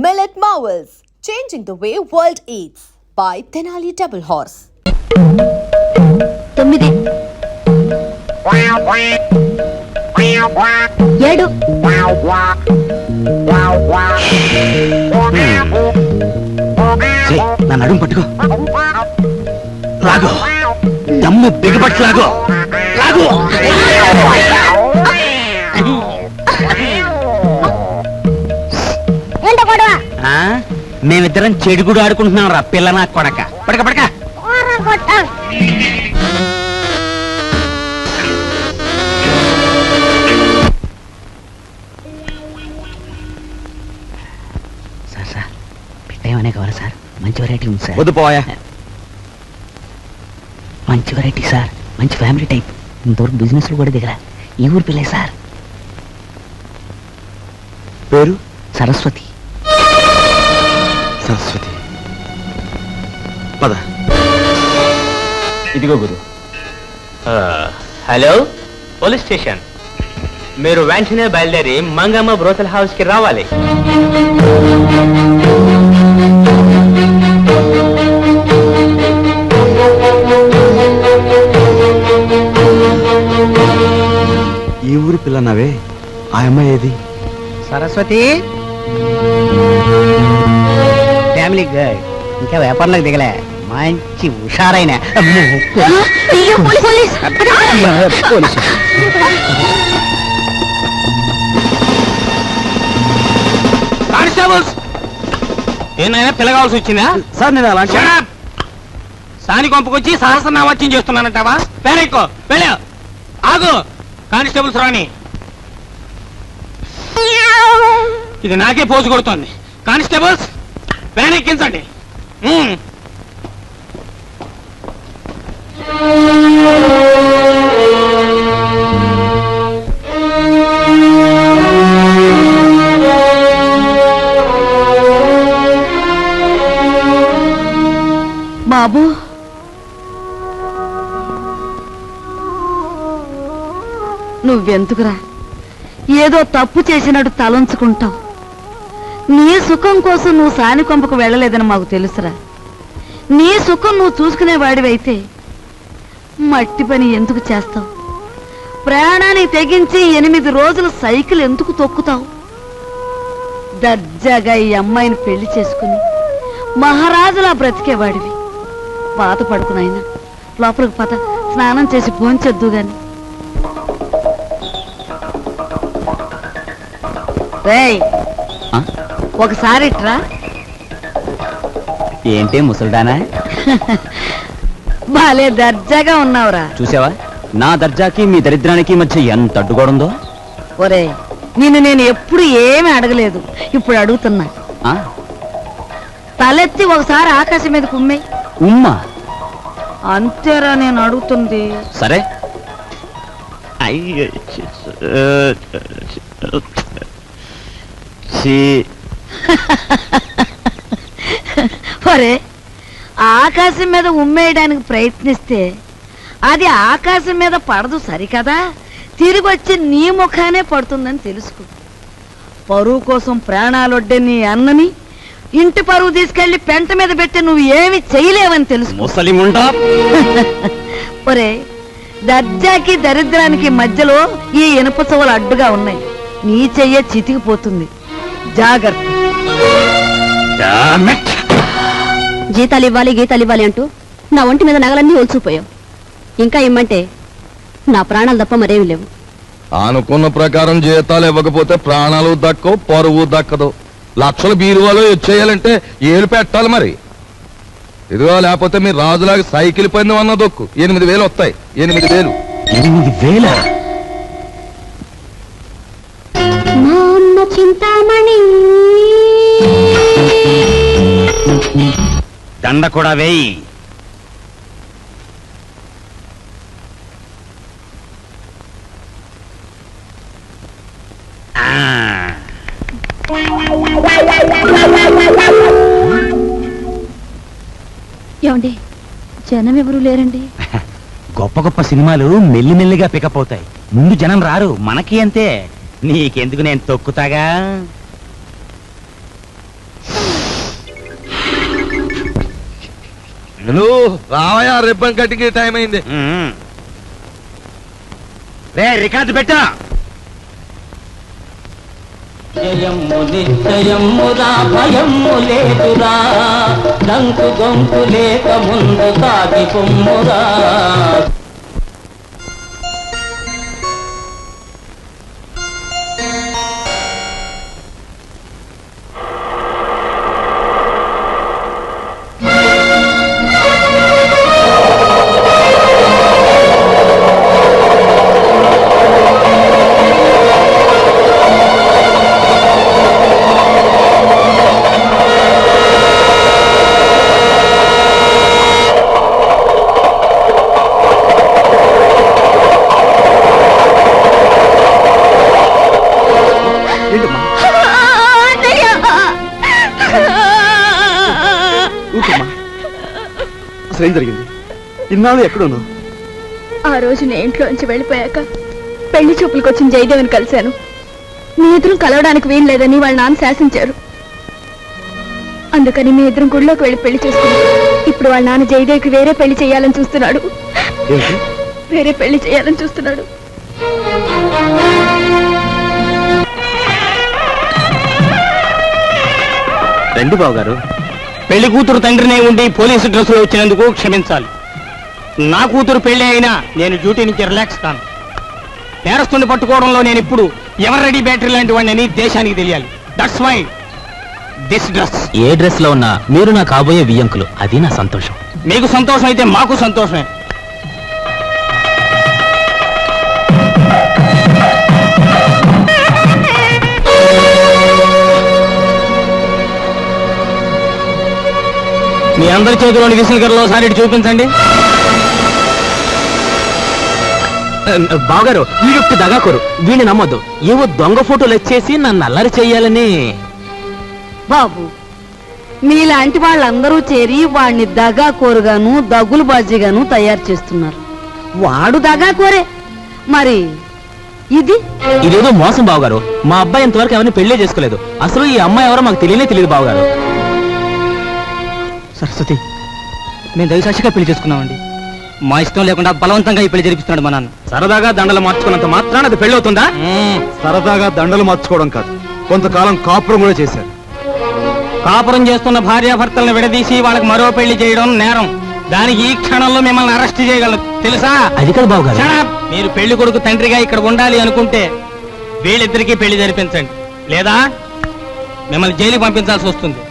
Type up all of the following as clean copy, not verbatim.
Millet Marvels, changing the way world eats by Tenali Double Horse. 9 7 నా నడుము పట్టుకో లాగో దమ్ము బిగపట్టు లాగో లాగో మేమిద్దరం చెడుగుడు ఆడుకుంటున్నాం రా పిల్ల నా కొడక పడక పడక సార్ సార్ పెట్టేమనే కావాలి సార్ మంచి వెరైటీ ఉంది సార్ వద్దు పోయా మంచి వెరైటీ సార్ మంచి ఫ్యామిలీ టైప్ ఇంతవరకు బిజినెస్ లో కూడా దిగరా ఈ ఊరు పిల్లే సార్ పేరు సరస్వతి సరస్వతి పద ఇదిగో గురు హలో పోలీస్ స్టేషన్ మీరు వెంటనే బయలుదేరి మంగమ్మ బ్రోతల్ హౌస్ కి రావాలి ఈ ఊరి పిల్లనవే ఆ అమ్మాయి ఏది సరస్వతి ఫ్యామిలీ గర్ల్ ఇంకా వ్యాపారంలోకి దిగలే మంచి హుషారైన కానిస్టేబుల్స్ ఏమైనా పిల్లగాల్సి వచ్చిందా సార్ నేను అలాంటి సాని కొంపకొచ్చి సహస్రనామాచ్యం చేస్తున్నానంటావా పేరెక్కో వెళ్ళా ఆగు కానిస్టేబుల్స్ రాని ఇది నాకే పోజు కొడుతోంది కానిస్టేబుల్స్ వ్యాన్ ఎక్కించండి బాబు నువ్వెందుకురా ఏదో తప్పు చేసినట్టు తలంచుకుంటావు నీ సుఖం కోసం నువ్వు సాని కొంపకు వెళ్ళలేదని మాకు తెలుసురా నీ సుఖం నువ్వు చూసుకునేవాడివైతే మట్టి పని ఎందుకు చేస్తావు ప్రయాణానికి తెగించి 8 రోజులు సైకిల్ ఎందుకు తొక్కుతావు దర్జాగా ఈ అమ్మాయిని పెళ్లి చేసుకుని మహారాజులా బ్రతికేవాడివి బాధపడుకునైనా లోపలికి పద స్నానం చేసి భోంచెద్దు గాని రేయ్ ఒకసారి ఇట్రా ఏంటి ముసల్దానా బాలే దర్జాగా ఉన్నావురా చూసావా నా దర్జాకి మీ దరిద్రానికి మధ్య ఎంత అడ్డుగోడుందో ఒరే నిన్ను నేను ఎప్పుడు ఏమీ అడగలేదు ఇప్పుడు అడుగుతున్నా తలెత్తి ఒకసారి ఆకాశం మీద కుమ్మే ఉమ్మా అంతేరా నేను అడుగుతుంది సరే ఒరే ఆకాశం మీద ఉమ్మేయడానికి ప్రయత్నిస్తే అది ఆకాశం మీద పడదు సరికదా తిరిగి వచ్చి నీ ముఖానే పడుతుందని తెలుసుకో పరువు కోసం ప్రాణాలొడ్డే నీ అన్నని ఇంటి పరువు తీసుకెళ్లి పెంట మీద పెట్టి నువ్వు ఏమి చేయలేవని తెలుసు ముసలిముండా ఒరే దర్జాకి దరిద్రానికి మధ్యలో ఈ ఇనుప చెవులు అడ్డుగా ఉన్నాయి నీ చెయ్య చితికిపోతుంది జాగ్రత్త జీతాలు ఇవ్వాలి గీతాలు ఇవ్వాలి అంటూ నా ఒంటి మీద నగలన్నీ ఒలిచిపోయావు ఇంకా ఇమ్మంటే నా ప్రాణాలు తప్ప మరేమి లేవు అనుకున్న ప్రకారం జీతాలు ఇవ్వకపోతే ప్రాణాలు దక్కవు పరువు దక్కదు లక్షల బీరువాలో వచ్చేయాలంటే ఏలు పెట్టాలి మరి ఇదిగో లేకపోతే మీరు రాజులాగా సైకిల్ పందెం అన్న దొక్కు 8,000 వస్తాయి 8,000 చింతామణి దండ కూడా వేయి ఏమండి జనం ఎవరు లేరండి గొప్ప గొప్ప సినిమాలు మెల్లిమెల్లిగా పికప్ అవుతాయి ముందు జనం రారు మనకి అంతే నీకెందుకు నేను తొక్కుతాగా నువ్వు రావయా, రిబ్బన్ కట్టింగ్ టైం అయింది. రే రికార్డు పెట్టా. జయము నిశ్చయమురా భయము లేదురా, దంకు గొంకు లేక ముందు సాగి పొమ్మురా. అసలు ఏం జరిగింది? ఇన్నాళ్ళు ఎక్కడున్నావు? ఆ రోజు నేను ఇంట్లోంచి వెళ్ళిపోయాక పెళ్లి చూపులకు వచ్చిన జయదేవిని కలిశాను. మీ ఇద్దరం కలవడానికి వీలు లేదని వాళ్ళ నాన్న శాసించారు. అందుకని మీ ఇద్దరం గుడిలోకి వెళ్ళి పెళ్లి చేసుకున్నాం. ఇప్పుడు వాళ్ళ నాన్న జయదేవికి వేరే పెళ్లి చేయాలని చూస్తున్నాడు. వేరే పెళ్లి చేయాలని చూస్తున్నాడు. రండి బాబు గారు. పెళ్లి కూతురు తండ్రినే ఉండి పోలీసు డ్రెస్సులో వచ్చినందుకు క్షమించాలి. నా కూతురు పెళ్లి అయినా నేను డ్యూటీ నుంచి రిలాక్స్ కాను. నేరస్తుని పట్టుకోవడంలో నేను ఇప్పుడు ఎవర్ రెడీ బ్యాటరీ లాంటి వాడిని దేశానికి తెలియాలి. That's why this dress. ఏ డ్రెస్ లో ఉన్నా మీరు నా కాబోయే వియ్యంకులు, అది నా సంతోషం. మీకు సంతోషం అయితే మాకు సంతోషమే. మీ అందరి చేతిలోని విసిల్కర్లో సారి చూపించండి. బావగారు, వీడొక్క దగాకోరు, వీడిని నమ్మొద్దు. ఏవో దొంగ ఫోటోలు వచ్చేసి నన్ను అల్లరి చెయ్యాలని. బాబు, మీలాంటి వాళ్ళందరూ చేరి వాడిని దగాకోరుగాను దగ్గులు బాజీగాను తయారు చేస్తున్నారు. వాడు దగాకోరే, మరి ఇది ఇదేదో మోసం బావగారు. మా అబ్బాయి ఇంతవరకు ఎవరిని పెళ్లే చేసుకోలేదు. అసలు ఈ అమ్మాయి ఎవరో మాకు తెలియదు బావగారు. సరస్వతి, మేము దైవసాక్షిగా పెళ్లి చేసుకున్నామండి. మా ఇష్టం లేకుండా బలవంతంగా ఈ పెళ్లి జరిపిస్తున్నాడు మా నాన్న. సరదాగా దండలు మార్చుకున్నంత మాత్రాన అది పెళ్లి అవుతుందా? సరదాగా దండలు మార్చుకోవడం కాదు, కొంతకాలం కాపురం కూడా చేశారు. కాపురం చేస్తున్న భార్యాభర్తలను విడదీసి వాళ్ళకి మరో పెళ్లి చేయడం నేరం. దానికి ఈ క్షణంలో మిమ్మల్ని అరెస్ట్ చేయగలరు, తెలుసా? అది కదా బావగారు. Shut up! మీరు పెళ్లి కొడుకు తండ్రిగా ఇక్కడ ఉండాలి అనుకుంటే వీళ్ళిద్దరికీ పెళ్లి జరిపించండి, లేదా మిమ్మల్ని జైలుకి పంపించాల్సి వస్తుంది.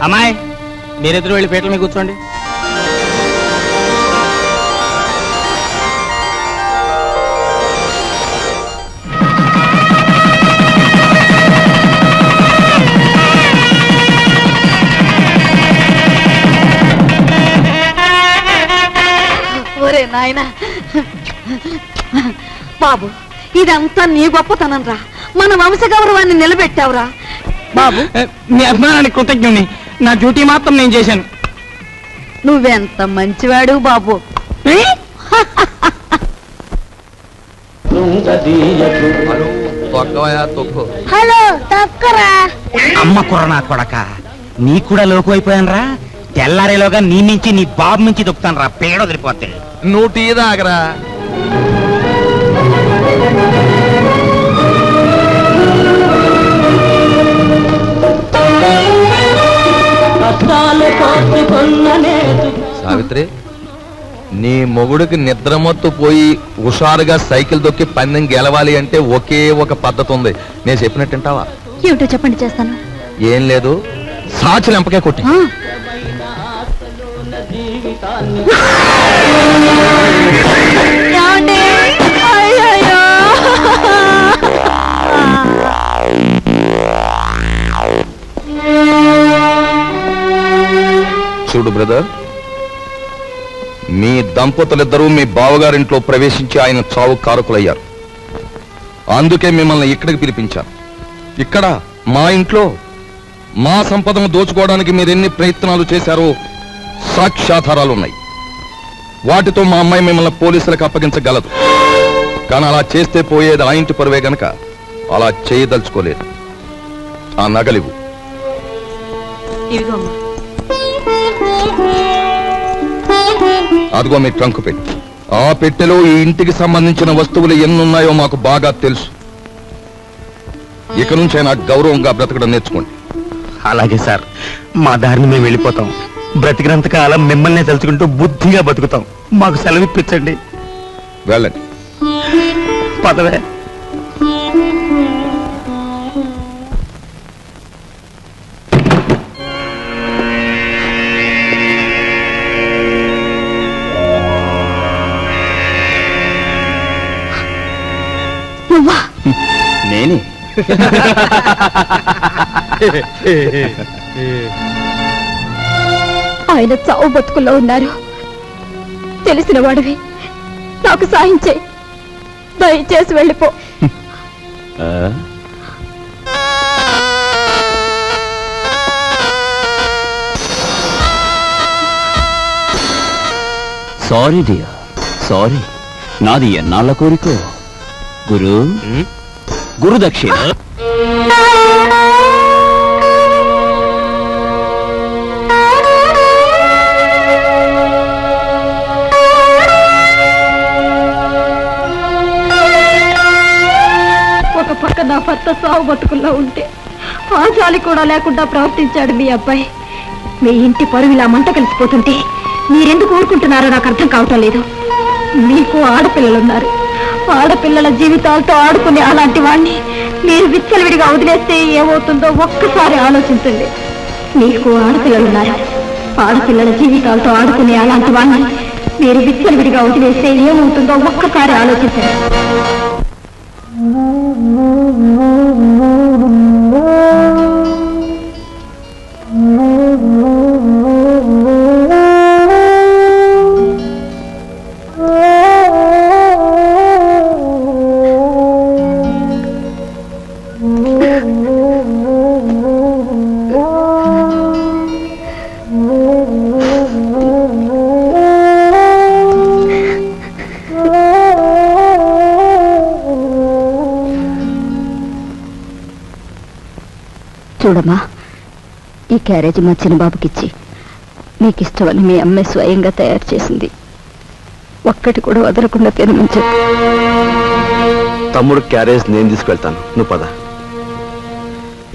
అమ్మాయి, మీరిద్దరు వెళ్ళి పీటల మీద కూర్చోండి. ఒరే నాయనా, బాబు ఇదంతా నీ గొప్పతనం రా. మన వంశ గౌరవాన్ని నిలబెట్టావురా బాబు. మీ అభిమానానికి కృతజ్ఞుని. నా డ్యూటీ మాత్రం నేను చేశాను. నువ్వెంత మంచివాడు బాబు. హలో తక్కరా. అమ్మ కుర్రనా కొడక, నీ కూడా లోకు అయిపోయాను రా. తెల్లారేలోగా నీ నుంచి నీ బాబు నుంచి దొక్కుతాను రా, పేడ వదిలిపోతే. నువ్వు టీ తాగరా. సావిత్రి, నీ మొగుడికి నిద్రమత్తు పోయి హుషారుగా సైకిల్ దొక్కి పందెం గెలవాలి అంటే ఒకే ఒక పద్ధతి ఉంది. నేను చెప్పినట్టు వింటావా? ఏమిటో చెప్పండి, చేస్తాను. ఏం లేదు, సాచి లెంపకే కొట్టి. చూడు బ్రదర్, మీ దంపతులిద్దరూ మీ బావగారింట్లో ప్రవేశించి ఆయన చావు కారకులయ్యారు. అందుకే మిమ్మల్ని ఇక్కడికి పిలిపించాను. ఇక్కడ మా ఇంట్లో మా సంపదను దోచుకోవడానికి మీరెన్ని ప్రయత్నాలు చేశారో సాక్ష్యాధారాలున్నాయి. వాటితో మా అమ్మాయి మిమ్మల్ని పోలీసులకు అప్పగించగలదు. కానీ అలా చేస్తే పోయేది ఆ ఇంటి పరువే గనక అలా చేయదలుచుకోలేదు. ఆ నగలివు. అదిగో మీ ట్రంక్ పెట్టి. ఆ పెట్టెలో ఈ ఇంటికి సంబంధించిన వస్తువులు ఎన్నున్నాయో మాకు బాగా తెలుసు. ఇక నుంచే నాకు గౌరవంగా బ్రతకడం నేర్చుకోండి. అలాగే సార్, మా దారిని మేము వెళ్ళిపోతాం. బ్రతికినంత కాలం మిమ్మల్ని తలుచుకుంటూ బుద్ధిగా బతుకుతాం. మాకు సెలవు ఇప్పించండి. వెళ్ళండి. పదవే. నేనే. ఆయన చావు బతుకుల్లో ఉన్నారు. తెలిసిన వాడివి, నాకు సాయం చేయి. దయచేసి వెళ్ళిపో. Sorry dear, sorry. నాది ఎన్నాళ్ళ కోరికో. గురు దక్షిణ. ఒక పక్క నా భర్త సావు బతుకుల్లో ఉంటే ఆ జాలి కూడా లేకుండా ప్రవర్తించాడు మీ అబ్బాయి. మీ ఇంటి పరువు ఇలా మంట కలిసిపోతుంటే మీరెందుకు ఊరుకుంటున్నారో నాకు అర్థం కావటం లేదు. మీకు ఆడపిల్లలున్నారు. ఆడపిల్లల జీవితాలతో ఆడుకునే అలాంటి వాణ్ణి మీరు విచ్చలవిడిగా వదిలేస్తే ఏమవుతుందో ఒక్కసారి ఆలోచించండి. మీకు ఆడపిల్లలున్నారు. ఆడపిల్లల జీవితాలతో ఆడుకునే అలాంటి వాణ్ణి మీరు విచ్చలవిడిగా వదిలేస్తే ఏమవుతుందో ఒక్కసారి ఆలోచించండి. చూడమ్మా, ఈ క్యారేజ్ మా చిన్నబాబుకిచ్చి మీకు ఇష్టమని మీ అమ్మాయి స్వయంగా తయారు చేసింది. ఒక్కటి కూడా వదలకుండా తినమని చెప్పు. తమ్ముడు క్యారేజ్ నేను తీసుకెళ్తాను, నువ్వు పద.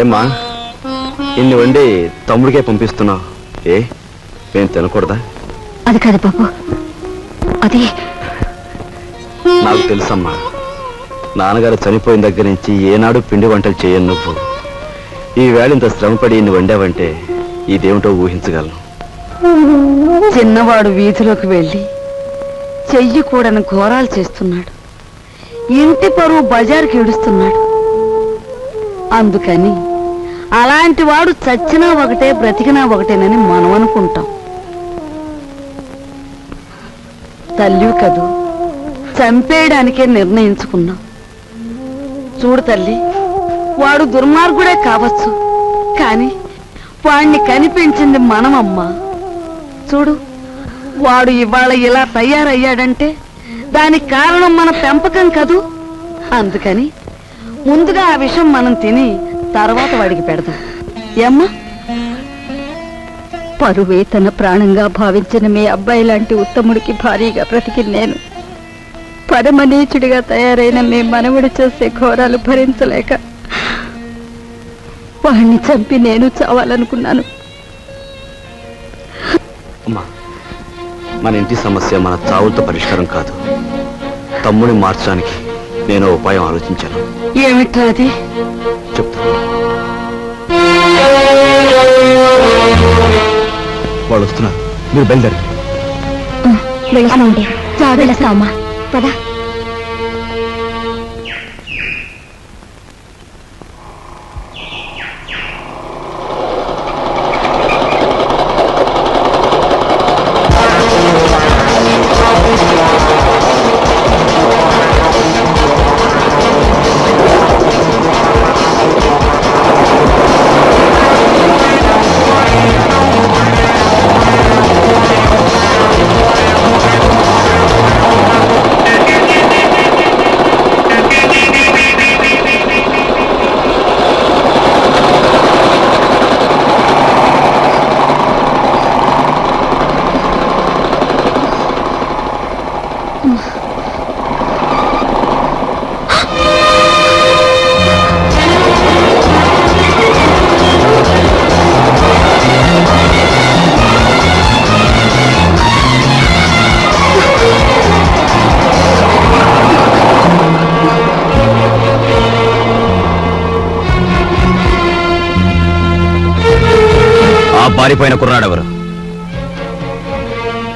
ఏమ్మా, ఇన్ని వండి తమ్ముడికే పంపిస్తున్నావు. మేము తినకూడదా? అది కాదు బాబు, అది నాకు తెలుసమ్మా. నాన్నగారు చనిపోయిన దగ్గర నుంచి ఏనాడు పిండి వంటలు చేయను నువ్వు. ఈ వేళ ఇంత శ్రమపడి ఇన్ని వండావంటే ఇదేమిటో ఊహించగలను. చిన్నవాడు వీధిలోకి వెళ్ళి చెయ్యి కూడని ఘోరాలు చేస్తున్నాడు. ఇంటి పరువు బజారుకి ఈడుస్తున్నాడు. అందుకని అలాంటి వాడు చచ్చినా ఒకటే బ్రతికినా ఒకటేనని మనం అనుకుంటాం. తల్లి కదూ, చంపేయడానికే నిర్ణయించుకున్నాం. చూడు తల్లి, వాడు దుర్మార్గుడే కావచ్చు, కానీ వాణ్ణి కనిపించింది మనమమ్మా. చూడు, వాడు ఇవాళ ఇలా తయారయ్యాడంటే దానికి కారణం మన పెంపకం కదూ. అందుకని ముందుగా ఆ విషయం మనం తిని తర్వాత వాడికి పెడదాం. ఏమ్మా? పరువే తన ప్రాణంగా భావించిన మీ అబ్బాయి లాంటి ఉత్తముడికి భారీగా బ్రతికి నేను పరమనీచుడిగా తయారైన మీ మనవుడు చేసే ఘోరాలు భరించలేక వాడిని చంపి నేను చావాలనుకున్నాను. అమ్మా, మన ఇంటి సమస్య మన చావులతో పరిష్కారం కాదు. తమ్ముడిని మార్చడానికి నేను ఉపాయం ఆలోచించాను. ఏమిట్రా అది? చెప్తాను. వాళ్ళు వస్తున్నారు, మీరు బయలుదేరి. వెళ్తామండి. వెళ్ళొస్తామా? పద. ఆ పారిపోయిన కుర్రాడెవరు?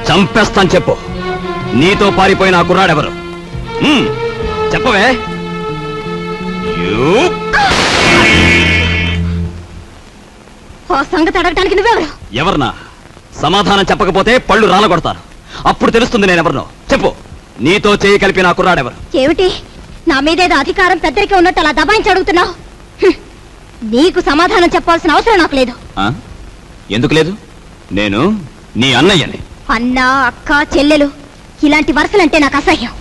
చంపేస్తాను చెప్పు. నీతో పారిపోయిన ఆ కుర్రాడెవరు? చెప్పవే. ఆ సంగతి అడగటానికి నువ్వెవరు? ఎవరన్నా? సమాధానం చెప్పకపోతే పళ్ళు రాలగొడతాను. అప్పుడు తెలుస్తుంది నేనెవరినో. చెప్పు. నీతో చేయి కలిపి నా కుర్రాడెవరు? ఏమిటి నా మీదేదో అధికారం పెద్దరికే ఉన్నట్టు అలా దబాయించి అడుగుతున్నావు? నీకు సమాధానం చెప్పాల్సిన అవసరం నాకు లేదు. ఎందుకు లేదు? నేను నీ అన్నయ్యని. అన్న, అక్క, చెల్లెలు ఇలాంటి వరసలంటే నాకు అసహ్యం.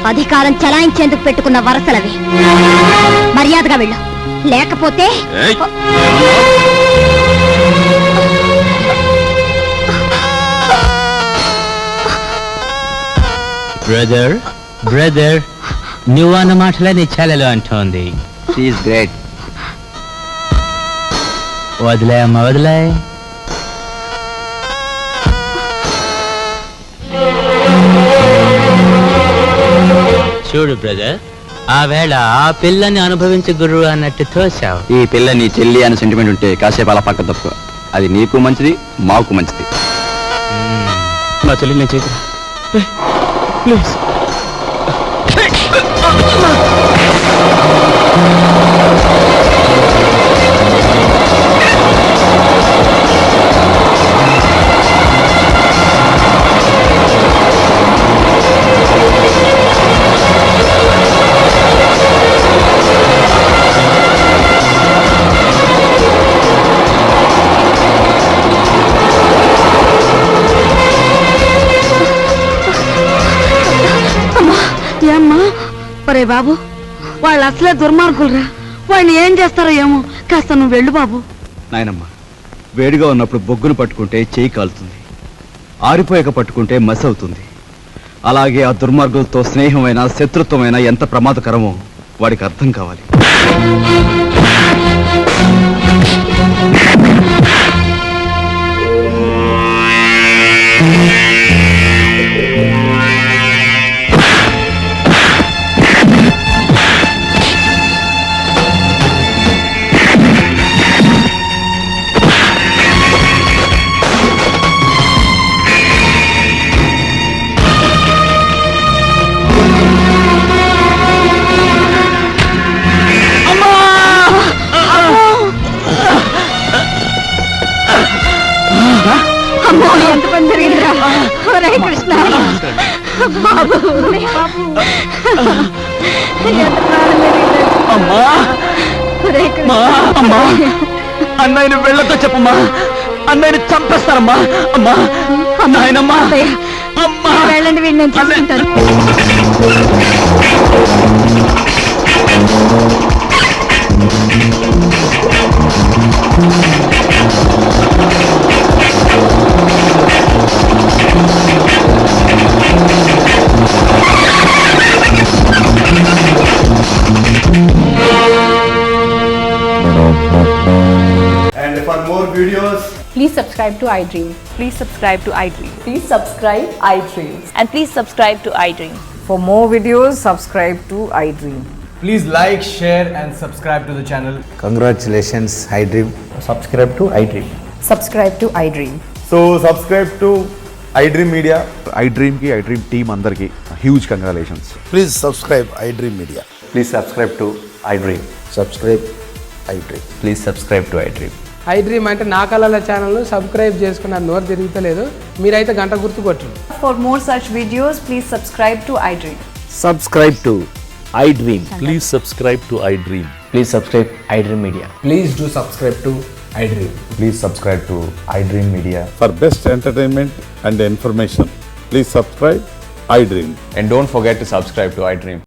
అధికారం చలాయించేందుకు పెట్టుకున్న వరసలవి. మర్యాదగా వెళ్ళు, లేకపోతే బ్రదర్ బ్రదర్ నువ్వు అన్న మాటలే నీ చెల్లెలు అంటోంది. గ్రేట్. వదిలే అమ్మ, వదిలే. చూడు బ్రదర్, ఆ వేళ ఆ పిల్లని అనుభవించే గురువు అన్నట్టు తోసావు. ఈ పిల్ల నీ చెల్లి అని సెంటిమెంట్ ఉంటే కాసేపు అలా పక్క తప్పు. అది నీకు మంచిది, మాకు మంచిది. నా చెల్లి నేను చేతురా ప్లీజ్. ఏమ్మా? ఒరే బాబు, వాళ్ళు అసలే దుర్మార్గులరా. వాళ్ళు ఏం చేస్తారో ఏమో. కాస్త నువ్వు వెళ్ళు బాబు. నాయనమ్మ, వేడిగా ఉన్నప్పుడు బొగ్గును పట్టుకుంటే చేయి కాలుతుంది, ఆరిపోయాక పట్టుకుంటే మసి అవుతుంది. అలాగే ఆ దుర్మార్గులతో స్నేహమైన శత్రుత్వమైన ఎంత ప్రమాదకరమో వాడికి అర్థం కావాలి. అమ్మో, ఎంత పని జరిగిందిరా. హరే కృష్ణ బాబు, ఎంత ప్రాణం జరిగిందిరా. హరే కృష్ణ. అన్నయ్యను వెళ్ళతో చెప్పమ్మా, అన్నయ్యను చంపేస్తారమ్మా. అమ్మా, నాయనమ్మా, అమ్మా. వెళ్ళండి, వీడిని నేను చూసుకుంటాను. And for more videos, Please subscribe to iDream. Please subscribe to iDream. Please subscribe iDream. And please subscribe to iDream. For more videos, subscribe to iDream. please like, share and subscribe to the channel. Congratulations, iDream. Subscribe to iDream. Subscribe to iDream. So subscribe to iDream Media. iDream ki iDream team andarki huge congratulations. Please subscribe iDream Media. Please subscribe to iDream. Subscribe iDream. Please subscribe to iDream. iDream అంటే నా కళల channel subscribe చేసుకున్న నోరు తిరుగుతలేదు. మీరైతే గంట గుర్తు కొట్టండి. For more such videos, please subscribe to iDream. Subscribe to iDream. Please subscribe to iDream. Please subscribe iDream Media. Please do subscribe to iDream. Please subscribe to iDream Media. For best entertainment and information, please subscribe iDream. And don't forget to subscribe to iDream.